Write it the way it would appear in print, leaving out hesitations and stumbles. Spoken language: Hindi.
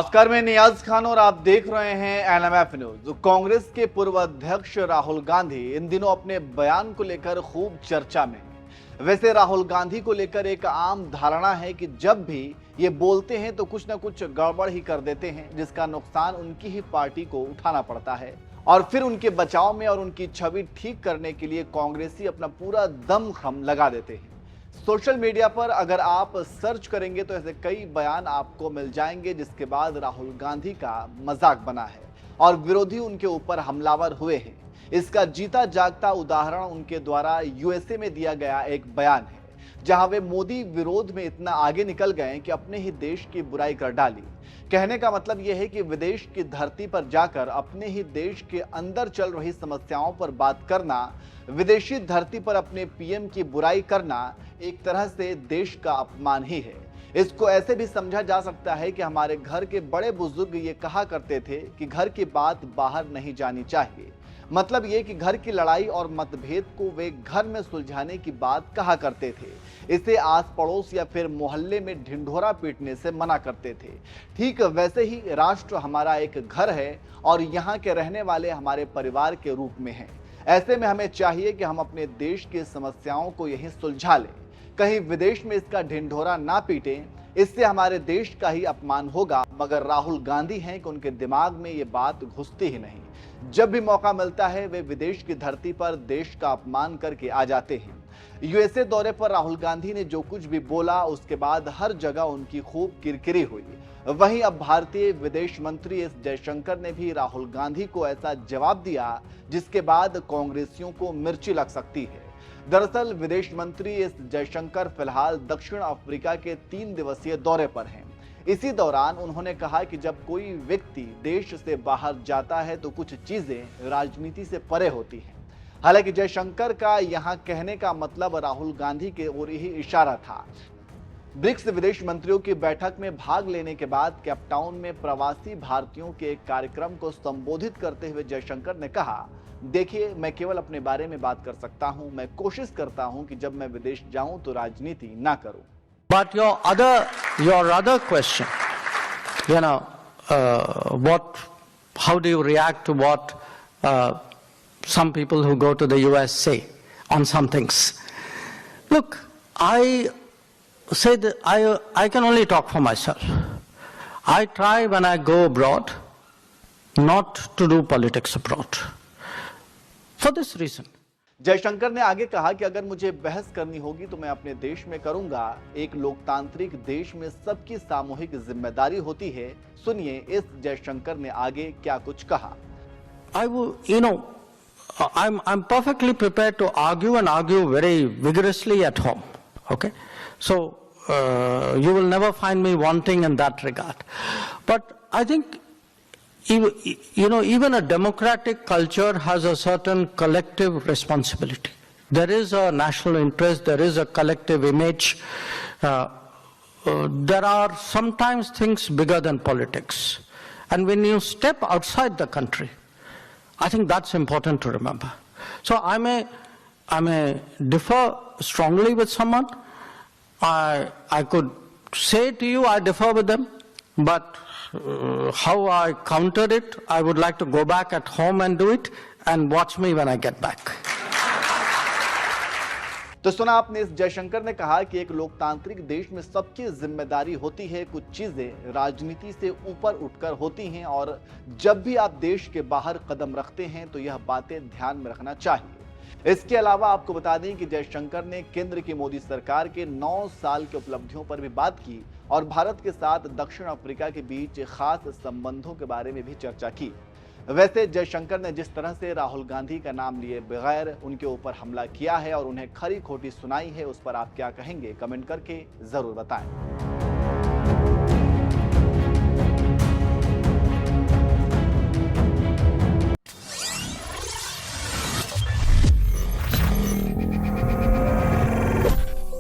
नमस्कार, मैं नियाज खान और आप देख रहे हैं एनएमएफ न्यूज। कांग्रेस के पूर्व अध्यक्ष राहुल गांधी इन दिनों अपने बयान को लेकर खूब चर्चा में हैं। वैसे राहुल गांधी को लेकर एक आम धारणा है कि जब भी ये बोलते हैं तो कुछ न कुछ गड़बड़ ही कर देते हैं, जिसका नुकसान उनकी ही पार्टी को उठाना पड़ता है और फिर उनके बचाव में और उनकी छवि ठीक करने के लिए कांग्रेसी अपना पूरा दमखम लगा देते हैं। सोशल मीडिया पर अगर आप सर्च करेंगे तो ऐसे कई बयान आपको मिल जाएंगे जिसके बाद राहुल गांधी का मजाक बना है और विरोधी उनके ऊपर हमलावर हुए हैं। इसका जीता जागता उदाहरण उनके द्वारा यूएसए में दिया गया एक बयान है, जहां वे मोदी विरोध में इतना आगे निकल गए कि अपने ही देश की बुराई कर डाली। कहने का मतलब यह है कि विदेश की धरती पर जाकर अपने ही देश के अंदर चल रही समस्याओं पर बात करना, विदेशी धरती पर अपने पीएम की बुराई करना एक तरह से देश का अपमान ही है। इसको ऐसे भी समझा जा सकता है कि हमारे घर के बड़े बुजुर्ग ये कहा करते थे कि घर की बात बाहर नहीं जानी चाहिए। मतलब ये कि घर की लड़ाई और मतभेद को वे घर में सुलझाने की बात कहा करते थे। इसे आस पड़ोस या फिर मोहल्ले में ढिंढोरा पीटने से मना करते थे। ठीक वैसे ही राष्ट्र हमारा एक घर है और यहाँ के रहने वाले हमारे परिवार के रूप में हैं। ऐसे में हमें चाहिए कि हम अपने देश की समस्याओं को यहीं सुलझा लें, कहीं विदेश में इसका ढिंढोरा ना पीटें। इससे हमारे देश का ही अपमान होगा। मगर राहुल गांधी हैं कि उनके दिमाग में ये बात घुसती ही नहीं। जब भी मौका मिलता है वे विदेश की धरती पर देश का अपमान करके आ जाते हैं। यूएसए दौरे पर राहुल गांधी ने जो कुछ भी बोला उसके बाद हर जगह उनकी खूब किरकिरी हुई। वहीं अब भारतीय विदेश मंत्री एस जयशंकर ने भी राहुल गांधी को ऐसा जवाब दिया जिसके बाद कांग्रेसियों को मिर्ची लग सकती है। दरअसल विदेश मंत्री एस जयशंकर फिलहाल दक्षिण अफ्रीका के 3 दिवसीय दौरे पर हैं। इसी दौरान उन्होंने कहा कि जब कोई व्यक्ति देश से बाहर जाता है तो कुछ चीजें राजनीति से परे होती हैं। हालांकि जयशंकर का यहां कहने का मतलब राहुल गांधी के ओर ही इशारा था। ब्रिक्स विदेश मंत्रियों की बैठक में भाग लेने के बाद केपटाउन में प्रवासी भारतीयों के एक कार्यक्रम को संबोधित करते हुए जयशंकर ने कहा, देखिए, मैं केवल अपने बारे में बात कर सकता हूं। मैं कोशिश करता हूं कि जब मैं विदेश जाऊं तो राजनीति ना करूं। But your other question, how do you react to what some people who go to the US say on some things? Look, I say that I can only talk for myself. I try when I go abroad not to do politics abroad. For this reason. Jaishankar ने आगे कहा कि अगर मुझे बहस करनी होगी तो मैं अपने देश में करूंगा। एक लोकतांत्रिक देश में सबकी सामूहिक जिम्मेदारी होती है। सुनिए इस जयशंकर ने आगे क्या कुछ कहा। I'm perfectly prepared to argue and argue very vigorously at home. Okay, so you will never find me wanting in that regard. But I think even a democratic culture has a certain collective responsibility. There is a national interest, there is a collective image. There are sometimes things bigger than politics. And when you step outside the country, I think that's important to remember. So I may differ strongly with someone. I could say to you I differ with them, but how I countered it, I would like to go back at home and do it and watch me when I get back. तो सुना आपने, इस जयशंकर ने कहा कि एक लोकतांत्रिक देश में सबकी जिम्मेदारी होती है। कुछ चीजें राजनीति से ऊपर उठकर होती हैं और जब भी आप देश के बाहर कदम रखते हैं तो यह बातें ध्यान में रखना चाहिए। इसके अलावा आपको बता दें कि जयशंकर ने केंद्र की मोदी सरकार के 9 साल के उपलब्धियों पर भी बात की और भारत के साथ दक्षिण अफ्रीका के बीच खास संबंधों के बारे में भी चर्चा की। वैसे जयशंकर ने जिस तरह से राहुल गांधी का नाम लिए बगैर उनके ऊपर हमला किया है और उन्हें खरी खोटी सुनाई है, उस पर आप क्या कहेंगे? कमेंट करके जरूर बताएं।